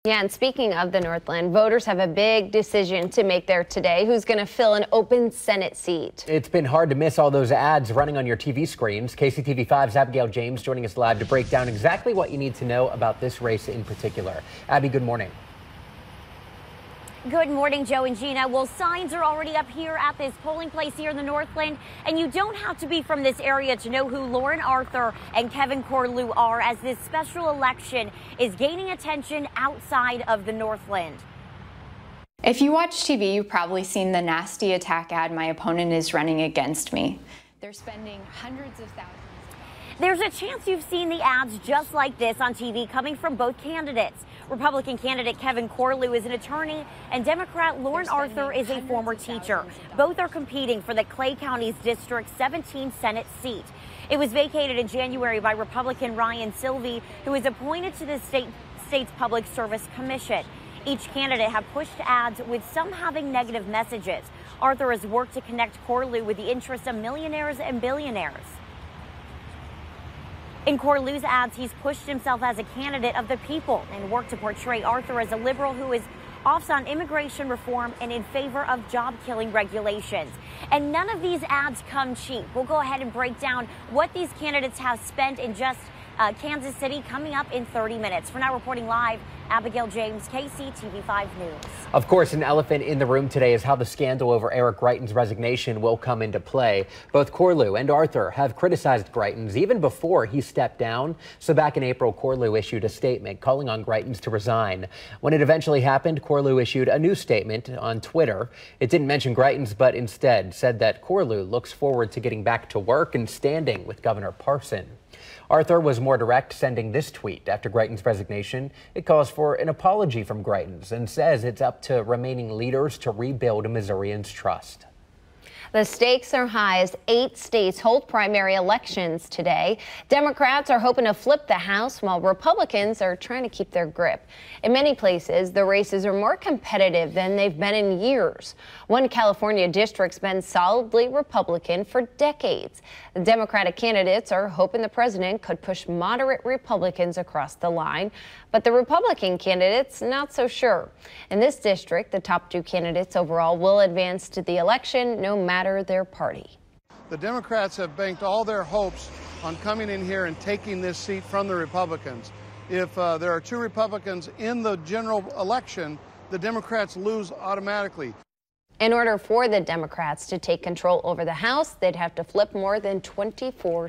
Yeah, and speaking of the Northland, voters have a big decision to make there today. Who's going to fill an open Senate seat? It's been hard to miss all those ads running on your TV screens. KCTV5's Abigael Jaymes joining us live to break down exactly what you need to know about this race in particular. Abby, good morning. Good morning, Joe and Gina. Well, signs are already up here at this polling place here in the Northland, and you don't have to be from this area to know who Lauren Arthur and Kevin Corlew are, as this special election is gaining attention outside of the Northland. If you watch TV, you've probably seen the nasty attack ad, "My opponent is running against me." They're spending hundreds of thousands. There's a chance you've seen the ads just like this on TV coming from both candidates. Republican candidate Kevin Corlew is an attorney, and Democrat Lauren Arthur is a former teacher. Both are competing for the Clay County's District 17 Senate seat. It was vacated in January by Republican Ryan Silvey, who is appointed to the state's Public Service Commission. Each candidate have pushed ads, with some having negative messages. Arthur has worked to connect Corlew with the interests of millionaires and billionaires. In Corlew's ads, he's pushed himself as a candidate of the people and worked to portray Arthur as a liberal who is off on immigration reform and in favor of job-killing regulations. And none of these ads come cheap. We'll go ahead and break down what these candidates have spent in just Kansas City coming up in 30 minutes. For now, reporting live, Abigail Jaymes, KCTV5 News. Of course, an elephant in the room today is how the scandal over Eric Greitens' resignation will come into play. Both Corlew and Arthur have criticized Greitens even before he stepped down. So back in April, Corlew issued a statement calling on Greitens to resign. When it eventually happened, Corlew issued a new statement on Twitter. It didn't mention Greitens, but instead said that Corlew looks forward to getting back to work and standing with Governor Parson. Arthur was more direct, sending this tweet after Greitens' resignation. It calls for an apology from Greitens and says it's up to remaining leaders to rebuild Missourians' trust. The stakes are high as 8 states hold primary elections today. Democrats are hoping to flip the House, while Republicans are trying to keep their grip. In many places, the races are more competitive than they've been in years. One California district's been solidly Republican for decades. The Democratic candidates are hoping the president could push moderate Republicans across the line, but the Republican candidates not so sure. In this district, the top 2 candidates overall will advance to the election no matter their party. The Democrats have banked all their hopes on coming in here and taking this seat from the Republicans. If there are 2 Republicans in the general election, the Democrats lose automatically. In order for the Democrats to take control over the House, they'd have to flip more than 24